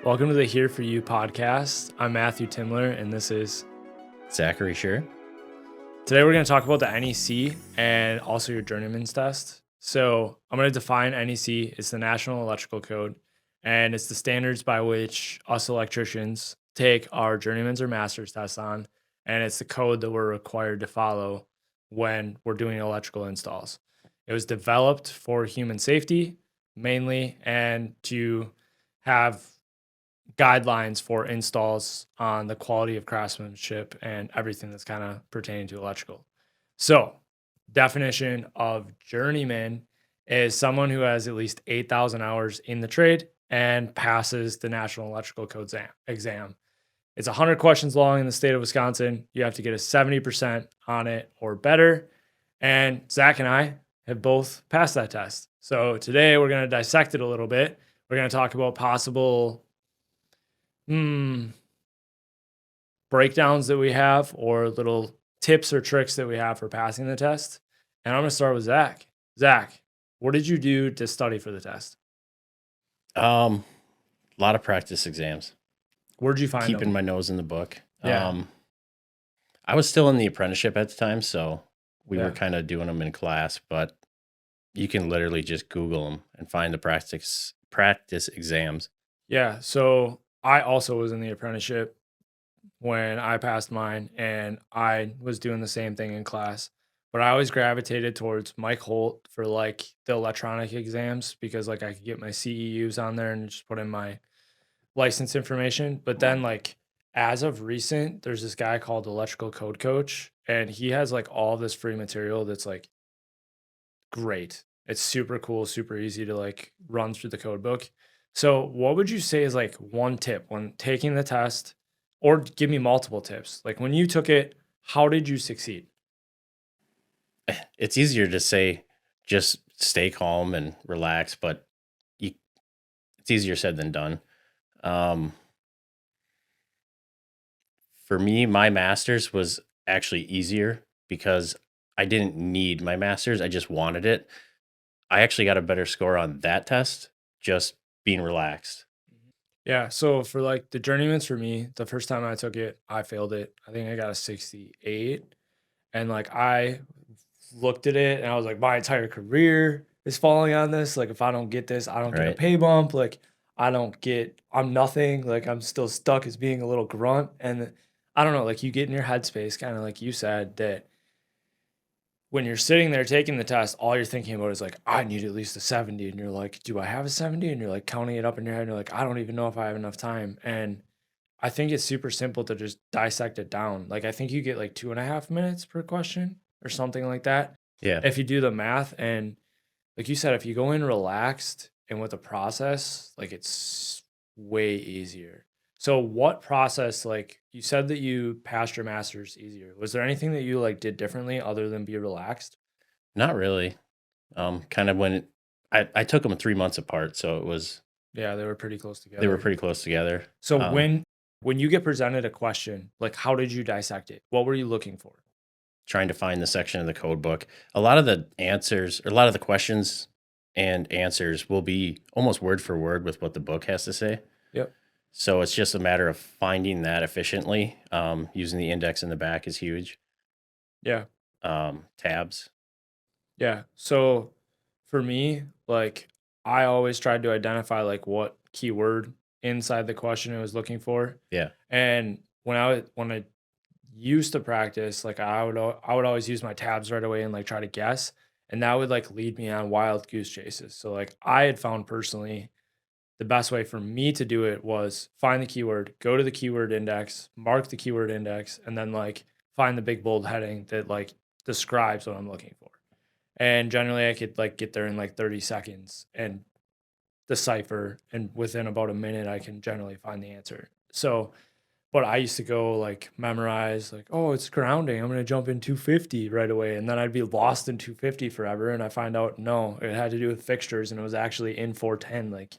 Welcome to the Here For You podcast. I'm Matthew Timler, and this is Zachary, sure. Today we're going to talk about the NEC and also your Journeyman's test. So I'm going to define NEC. It's the National Electrical Code, and it's the standards by which us electricians take our Journeyman's or Master's tests on, and it's the code that we're required to follow when we're doing electrical installs. It was developed for human safety mainly, and to have guidelines for installs on the quality of craftsmanship and everything that's kind of pertaining to electrical. So, definition of journeyman is someone who has at least 8,000 hours in the trade and passes the National Electrical Code exam. It's 100 questions long in the state of Wisconsin. You have to get a 70% on it or better. And Zach and I have both passed that test. So today we're going to dissect it a little bit. We're going to talk about possible breakdowns that we have or little tips or tricks that we have for passing the test. And I'm going to start with Zach. Zach, what did you do to study for the test? A lot of practice exams. Where'd you find Keeping them? my nose in the book. Yeah. I was still in the apprenticeship at the time, so we Yeah. were kind of doing them in class, but you can literally just Google them and find the practice exams. Yeah. So I also was in the apprenticeship when I passed mine, and I was doing the same thing in class. But I always gravitated towards Mike Holt for like the electronic exams because like I could get my CEUs on there and just put in my license information. But then like as of recent, there's this guy called Electrical Code Coach, and he has like all this free material that's like great. It's super cool, super easy to like run through the code book. So what would you say is like one tip when taking the test, or give me multiple tips? Like when you took it, how did you succeed? It's easier to say just stay calm and relax, but it's easier said than done. For me, my master's was actually easier because I didn't need my master's. I just wanted it. I actually got a better score on that test just being relaxed. Yeah, so for like the journeyman's for me, the first time I took it, I failed it. I think I got a 68. And like I looked at it and I was like, my entire career is falling on this. Like if I don't get this, I don't get a Right. pay bump. Like I'm nothing. Like I'm still stuck as being a little grunt. And I don't know, like you get in your headspace, kind of like you said, that when you're sitting there taking the test, all you're thinking about is like, I need at least a 70. And you're like, do I have a 70? And you're like counting it up in your head. And you're like, I don't even know if I have enough time. And I think it's super simple to just dissect it down. Like I think you get like 2.5 minutes per question or something like that. Yeah. If you do the math, and like you said, if you go in relaxed and with a process, like it's way easier. So what process, like you said that you passed your master's easier. Was there anything that you like did differently other than be relaxed? Not really. Kind of when I took them 3 months apart, so it was Yeah, they were pretty close together. they were pretty close together. So when you get presented a question, like how did you dissect it? What were you looking for? Trying to find the section of the code book. A lot of the answers, or a lot of the questions and answers will be almost word for word with what the book has to say. Yep. So it's just a matter of finding that efficiently. Using the index in the back is huge. Yeah. Tabs. Yeah. So for me, like I always tried to identify like what keyword inside the question I was looking for. Yeah. And when I used to practice, like I would always use my tabs right away and like try to guess, and that would like lead me on wild goose chases. So like I had found personally the best way for me to do it was find the keyword, go to the keyword index, mark the keyword index, and then like find the big bold heading that like describes what I'm looking for. And generally I could like get there in like 30 seconds and decipher, and within about a minute I can generally find the answer. So but I used to go like memorize like, oh, it's grounding, I'm gonna jump in 250 right away, and then I'd be lost in 250 forever, and I find out no, it had to do with fixtures and it was actually in 410. Like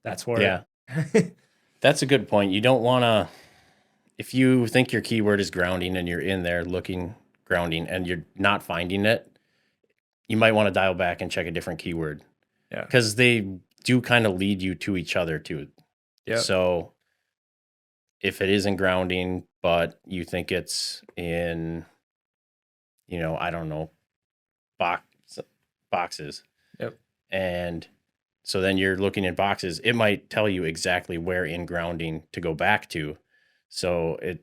that's where Yeah. That's a good point. You don't want to, if you think your keyword is grounding and you're in there looking grounding and you're not finding it, you might want to dial back and check a different keyword. Yeah. Because they do kind of lead you to each other too. Yep. So if it is in grounding, but you think it's in, I don't know, box boxes, Yep. and so then you're looking in boxes, it might tell you exactly where in grounding to go back to. So it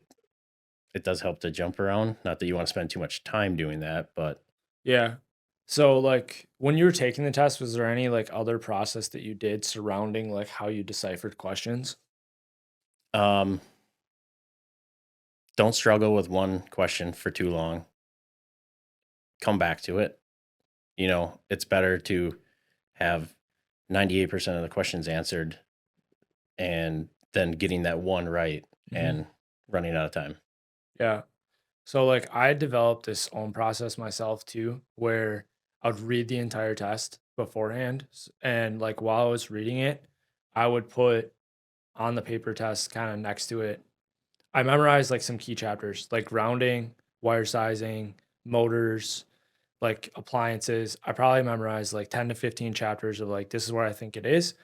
does help to jump around. Not that you want to spend too much time doing that, but Yeah. So like when you were taking the test, was there any like other process that you did surrounding like how you deciphered questions? um, don't struggle with one question for too long. Come back to it. It's better to have 98% of the questions answered and then getting that one right Hmm. and running out of time. Yeah. So like I developed this own process myself too, where I would read the entire test beforehand, and like while I was reading it, I would put on the paper test kind of next to it. I memorized like some key chapters, like grounding, wire sizing, motors, like appliances. I probably memorized like 10 to 15 chapters of like this is where I think it is.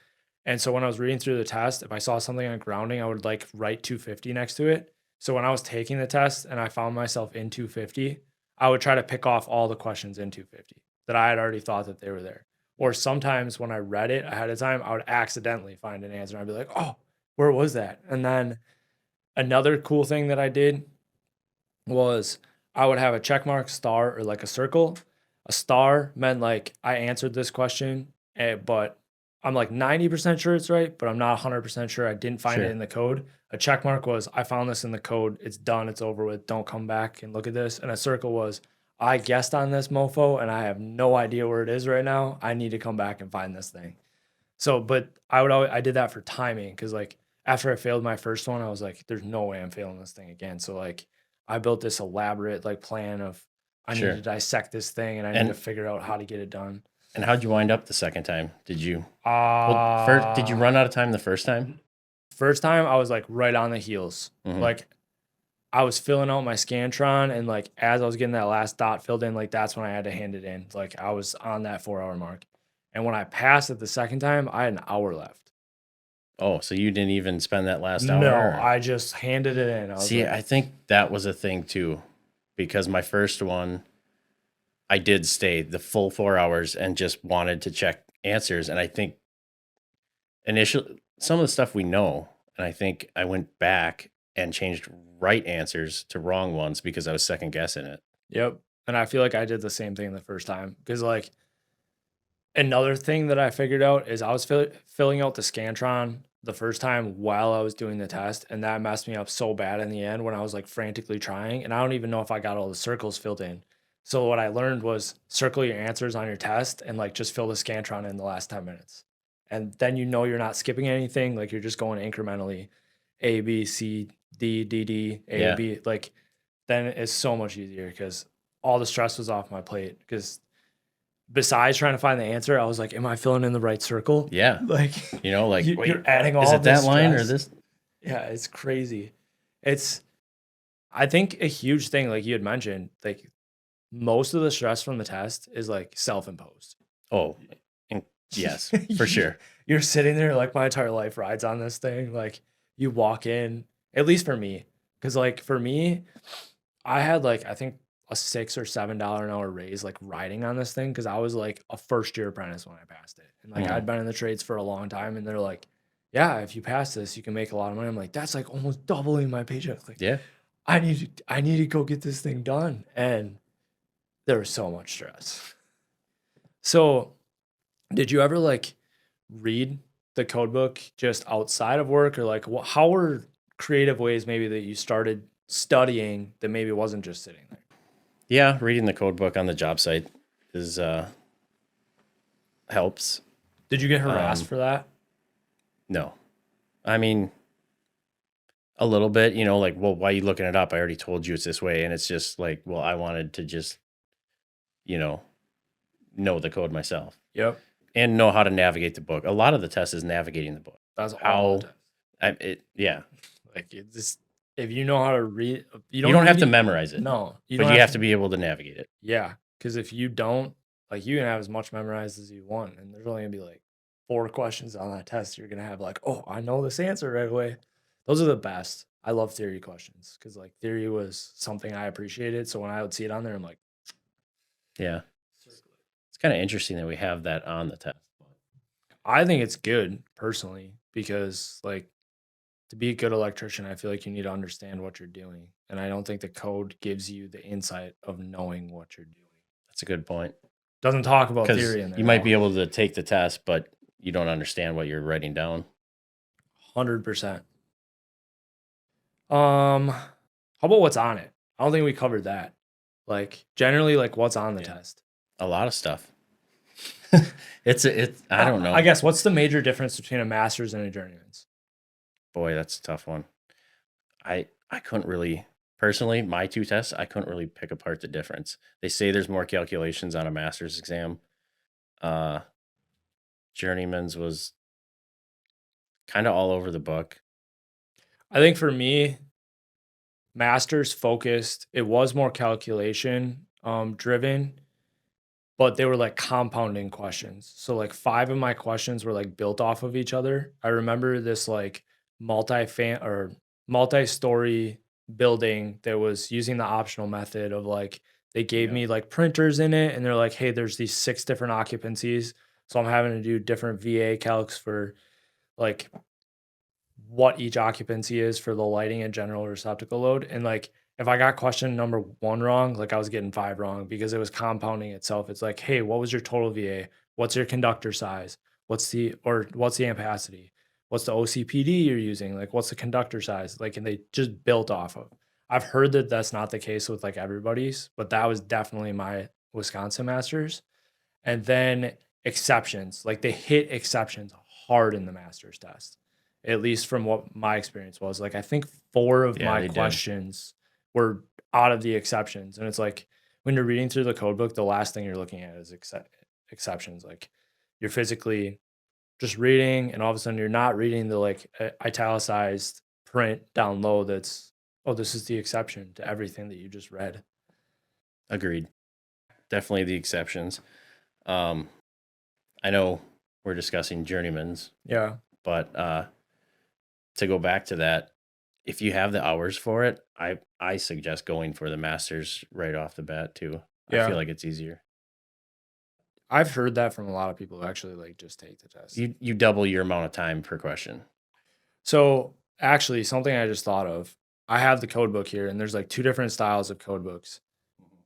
And so when I was reading through the test, if I saw something on grounding, I would like write 250 next to it. So when I was taking the test and I found myself in 250, I would try to pick off all the questions in 250 that I had already thought that they were there. Or sometimes when I read it ahead of time, I would accidentally find an answer. I'd be like, oh, where was that? And then another cool thing that I did was I would have a check mark, star, or like a circle. A star meant like I answered this question, but I'm like 90% sure it's right, but I'm not 100% sure. I didn't find it Sure. in the code. A check mark was I found this in the code. It's done. It's over with. Don't come back and look at this. And a circle was I guessed on this mofo and I have no idea where it is right now. I need to come back and find this thing. So, but I did that for timing because like after I failed my first one, I was like, there's no way I'm failing this thing again. So like I built this elaborate like plan of I need to Sure. dissect this thing and I need to And figure out how to get it done. how'd you wind up the second time? Did you Uh run out of time the first time? First time I was like right on the heels. Hmm. Like I was filling out my Scantron and like as I was getting that last dot filled in, like that's when I had to hand it in. Like I was on that 4 hour mark. And when I passed it the second time, I had an hour left. Oh, so you didn't even spend that last hour? No, Or? I just handed it in. I was See, like, I think that was a thing too, because my first one, I did stay the full 4 hours and just wanted to check answers. And I think initially some of the stuff we know, and I think I went back and changed right answers to wrong ones because I was second guessing it. yep. And I feel like I did the same thing the first time because, like, another thing that I figured out is I was filling out the Scantron the first time while I was doing the test, and that messed me up so bad in the end when I was like frantically trying, and I don't even know if I got all the circles filled in. So what I learned was circle your answers on your test and like just fill the Scantron in the last 10 minutes. And then you know you're not skipping anything, like you're just going incrementally A, B, C, D, D, D, A, Yeah. B. Like then it's so much easier because all the stress was off my plate. Because besides trying to find the answer, I was like, "Am I filling in the right circle?" Yeah. Like Like, you're wait, adding is all it of that this line or stress. this? Yeah, it's crazy. It's I think a huge thing, like you had mentioned, like most of the stress from the test is like self-imposed. Oh, and yes, for You- sure. You're sitting there like my entire life rides on this thing. Like you walk in, at least for me, because like for me, I had like I think a $6 or $7 an hour raise like riding on this thing because I was like a first year apprentice when I passed it. And like I'd Mhm. been in the trades for a long time and they're like, yeah, if you pass this, you can make a lot of money. I'm like, that's like almost doubling my paycheck. Like Yeah. I need to go get this thing done. And there was so much stress. So did you ever like read the code book just outside of work or like how were creative ways maybe that you started studying that maybe wasn't just sitting there? Yeah, reading the code book on the job site is helps. Did you get harassed Um, for that? no. I mean, a little bit, like, well, why are you looking it up? I already told you it's this way. And it's just like, well, I wanted to just, you know, know the code myself Yep. and know how to navigate the book. A lot of the test is navigating the book. That's all it How does. yeah. Like it just if you know how to read, you You don't don't even have to need. memorize it, No, you but don't you have have to. to be able to navigate it. Yeah, because if you don't, like, you can have as much memorized as you want, and there's only gonna be like 4 questions on that test, you're gonna have like, "Oh, I know this answer right away." Those are the best. I love theory questions because like theory was something I appreciated. So when I would see it on there, I'm like, Yeah. circle it. It's kind of interesting that we have that on the test. I think it's good personally because like to be a good electrician, I feel like you need to understand what you're doing. And I don't think the code gives you the insight of knowing what you're doing. That's a good point. Doesn't talk about Because theory in there you might though. be able to take the test, but you don't understand what you're writing down. 100%. How about what's on it? I don't think we covered that. Like generally, like what's on the Yeah. test. A lot of stuff. It's I don't I know. guess what's the major difference between a master's and a journeyman's? Boy, that's a tough one. I couldn't really personally, my two tests, I couldn't really pick apart the difference. They say there's more calculations on a master's exam. Uh Journeyman's was kind of all over the book. I think for me, master's focused. It was more calculation driven, but they were like compounding questions. So like 5 of my questions were like built off of each other. I remember this like multi-story building that was using the optional method of like they gave Yeah. me like printers in it and they're like, "Hey, there's these 6 different occupancies." So I'm having to do different VA calcs for like what each occupancy is for the lighting and general receptacle load. And like if I got question number 1 wrong, like I was getting 5 wrong because it was compounding itself. It's like, "Hey, what was your total VA? What's your conductor size? What's the ampacity? What's the OCPD you're using? Like what's the conductor size?" Like and they just built off of. I've heard that that's not the case with like everybody's, but that was definitely my Wisconsin masters. And then exceptions, like they hit exceptions hard in the master's test, at least from what my experience was. Like I think 4 of Yeah, my they did. questions were out of the exceptions. And it's like when you're reading through the code book, the last thing you're looking at is exceptions. Like you're physically just reading, and all of a sudden you're not reading the like italicized print down low that's, oh, this is the exception to everything that you just read. Agreed. Definitely the exceptions. Um I know we're discussing journeyman's, Yeah. but to go back to that, if you have the hours for it, I suggest going for the masters right off the bat too. I feel Yeah. like it's easier. I've heard that from a lot of people who actually like just take the test. You double your amount of time per question. So actually, something I just thought of. I have the code book here, and there's like 2 different styles of code books.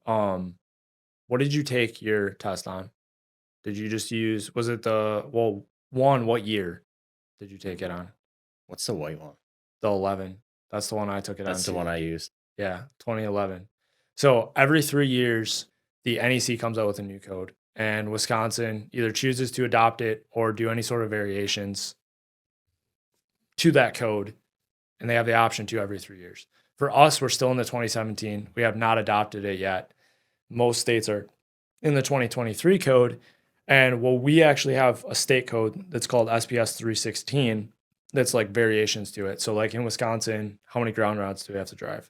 Um, what did you take your test on? Did you just use? Was it the well one? What year did you take it on? What's the white one? The 11. That's the one I took it on That's the one too. I used. Yeah, 2011. So every 3 years, the NEC comes out with a new code, and Wisconsin either chooses to adopt it or do any sort of variations to that code, and they have the option to every 3 years. For us, we're still in the 2017. We have not adopted it yet. Most states are in the 2023 code. And well, we actually have a state code that's called SPS 316 that's like variations to it. So, like in Wisconsin, how many ground routes do we have to drive?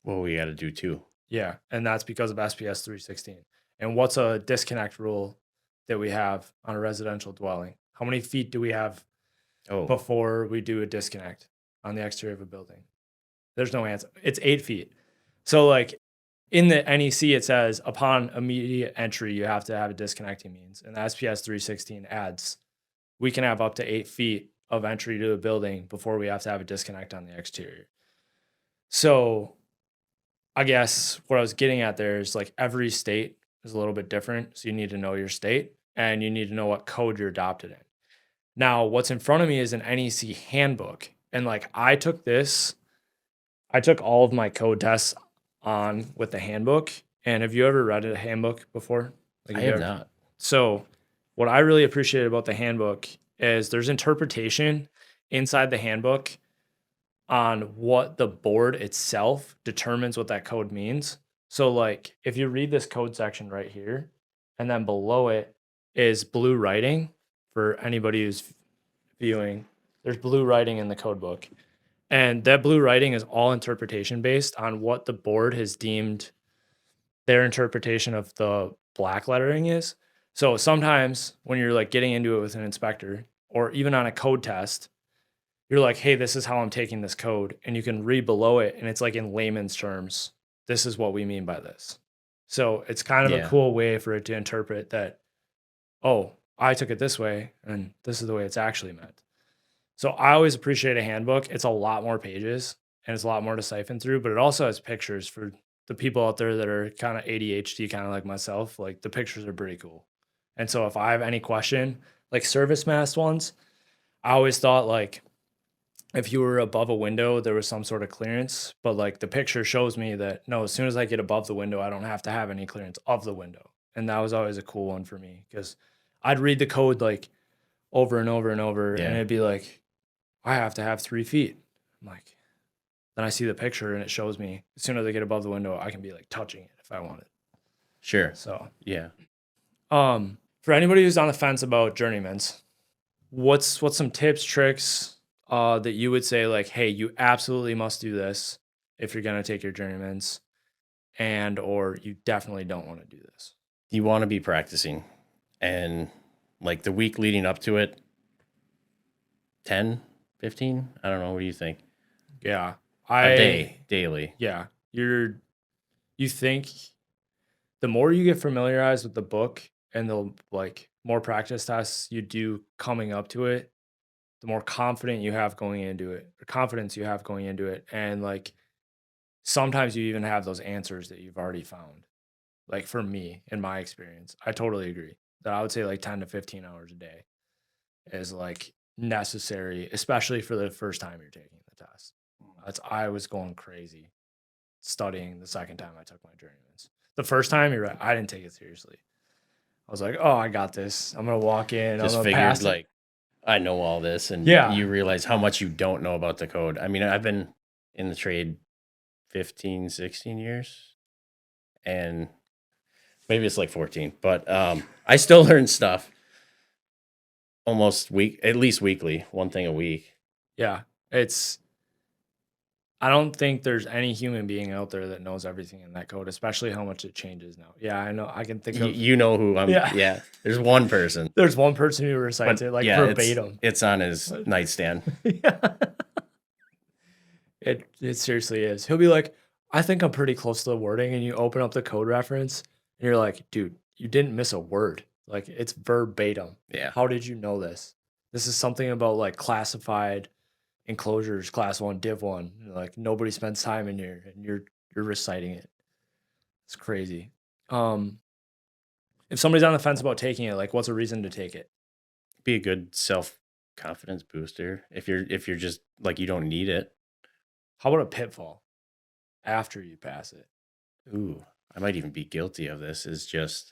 Well, we got to do two. Yeah. And that's because of SPS 316. And what's a disconnect rule that we have on a residential dwelling? How many feet do we have Oh, before we do a disconnect on the exterior of a building? There's no answer. It's 8 feet. So like in the NEC, it says upon immediate entry, you have to have a disconnecting means. And the SPS 316 adds, we can have up to 8 feet of entry to the building before we have to have a disconnect on the exterior. So I guess what I was getting at there is like every state is a little bit different. So you need to know your state and you need to know what code you're adopted in. Now, what's in front of me is an NEC handbook. And like I took all of my code tests on with the handbook. And have you ever read a handbook before? Like I you have ever- not. So, what I really appreciate about the handbook is there's interpretation inside the handbook on what the board itself determines what that code means. So, like if you read this code section right here, and then below it is blue writing for anybody who's viewing, there's blue writing in the code book. And that blue writing is all interpretation based on what the board has deemed their interpretation of the black lettering is. So sometimes when you're like getting into it with an inspector or even on a code test, you're like, hey, this is how I'm taking this code. And you can read below it and it's like in layman's terms, this is what we mean by this. So it's kind of a Yeah. cool way for it to interpret that, oh, I took it this way and this is the way it's actually meant. So I always appreciate a handbook. It's a lot more pages and it's a lot more to siphon through, but it also has pictures for the people out there that are kind of ADHD, kind of like myself. Like the pictures are pretty cool. And so if I have any question, like service mask ones, I always thought like if you were above a window, there was some sort of clearance, but like the picture shows me that no, as soon as I get above the window, I don't have to have any clearance of the window. And that was always a cool one for me because I'd read the code like over and over and over, and Yeah. it'd be like, I have to have 3 feet. I'm like, then I see the picture and it shows me as soon as I get above the window, I can be like touching it if I want it. Sure. So, Yeah. for anybody who's on the fence about journeymans, what's some tips, tricks, that you would say like, hey, you absolutely must do this if you're gonna take your journeymans, and or you definitely don't want to do this. You want to be practicing, and like the week leading up to it, 10, 15. I don't know. What do you think? Yeah, A day, daily. yeah, you think the more you get familiarized with the book and the like more practice tests you do coming up to it, the more confident you have going into it, or confidence you have going into it, and like sometimes you even have those answers that you've already found. Like for me, in my experience, I totally agree that I would say like 10 to 15 hours a day is like necessary, especially for the first time you're taking the test. I was going crazy studying the second time I took my journeymans. The first time, you're right, I didn't take it seriously. I was like, oh, I got this. I'm gonna walk in. I'm Just gonna figured pass it. like I know all this, and Yeah, you realize how much you don't know about the code. I mean, I've been in the trade 15, 16 years, and maybe it's like 14, but I still learn stuff almost at least weekly, one thing a week. yeah. It's I don't think there's any human being out there that knows everything in that code, especially how much it changes now. Yeah, I know. I can think of. You know who I'm. Yeah, Yeah, there's one person, there's one person who recites but it like yeah, verbatim. it's on his nightstand. Yeah, it seriously is. He'll be like, I think I'm pretty close to the wording, and you open up the code reference, and you're like, dude, you didn't miss a word. Like it's verbatim. Yeah, How did you know this? This is something about like classified enclosures, class 1, div 1. Like nobody spends time in here, and you're reciting it. It's crazy. Um, if somebody's on the fence about taking it, like what's a reason to take it? be a good self confidence booster if you're just like you don't need it. How about a pitfall after you pass it? Ooh, I might even be guilty of this. Is just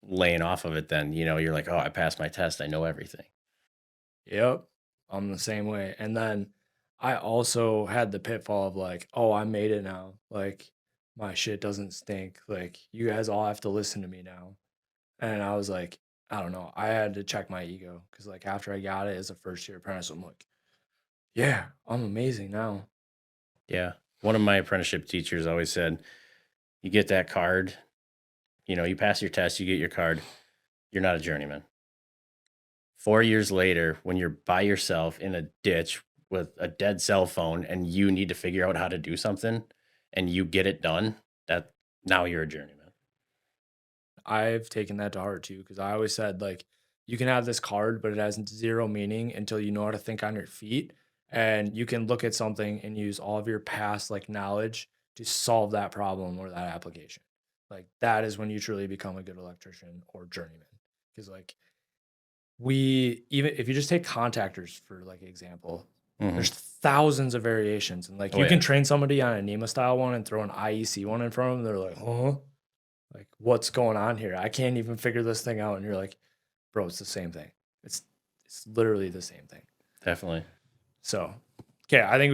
laying off of it. Then you're like, oh, I passed my test. I know everything. Yep, I'm the same way. And then I also had the pitfall of like, oh, I made it now. Like my shit doesn't stink. Like you guys all have to listen to me now. And I was like, I don't know. I had to check my ego because like after I got it as a first year apprentice, I'm like, yeah, I'm amazing now. Yeah, one of my apprenticeship teachers always said, you get that card, you pass your test, you get your card, you're not a journeyman. 4 years later, when you're by yourself in a ditch with a dead cell phone and you need to figure out how to do something and you get it done, that now you're a journeyman. I've taken that to heart too because I always said like you can have this card, but it has zero meaning until you know how to think on your feet, and you can look at something and use all of your past like knowledge to solve that problem or that application. Like that is when you truly become a good electrician or journeyman. Because like we even if you just take contactors for like example, Hmm. there's thousands of variations, and like Oh you can yeah, train somebody on a NEMA style one and throw an IEC one in front of them, they're like, huh? Like, what's going on here? I can't even figure this thing out. And you're like, bro, it's the same thing. It's literally the same thing. definitely. So, okay, I think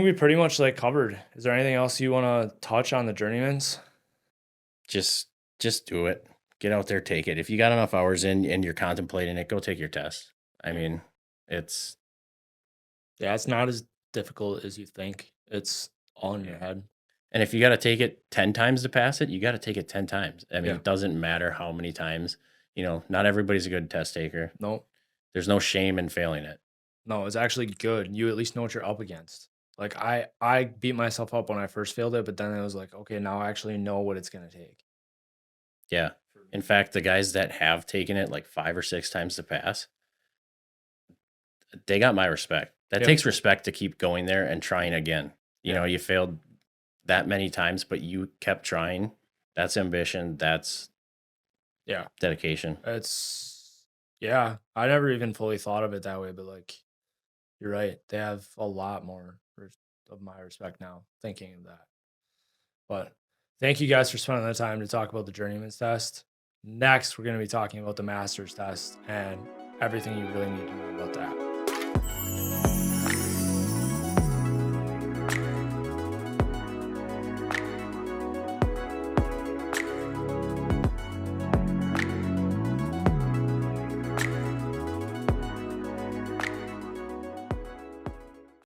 we pretty much like covered. Is there anything else you want to touch on the journeymans? Just do it. Get out there, take it. If you got enough hours in and you're contemplating it, go take your test. I mean, it's Yeah, it's not as difficult as you think. It's all in your yeah. head. And if you got to take it 10 times to pass it, you got to take it 10 times. I mean, Yeah. it doesn't matter how many times, not everybody's a good test taker. No, There's no shame in failing it. no, it's actually good. You at least know what you're up against. Like I beat myself up when I first failed it, but then it was like, okay, now I actually know what it's gonna take. Yeah. In fact, the guys that have taken it like 5 or 6 times to pass, they got my respect. That Yep. takes respect to keep going there and trying again. Yeah. You failed that many times, but you kept trying. That's ambition. That's Yeah. dedication. Yeah. I never even fully thought of it that way, but like you're right. They have a lot more of my respect now thinking of that. But thank you guys for spending the time to talk about the Journeyman's test. Next, we're going to be talking about the Master's test and everything you really need to know about that.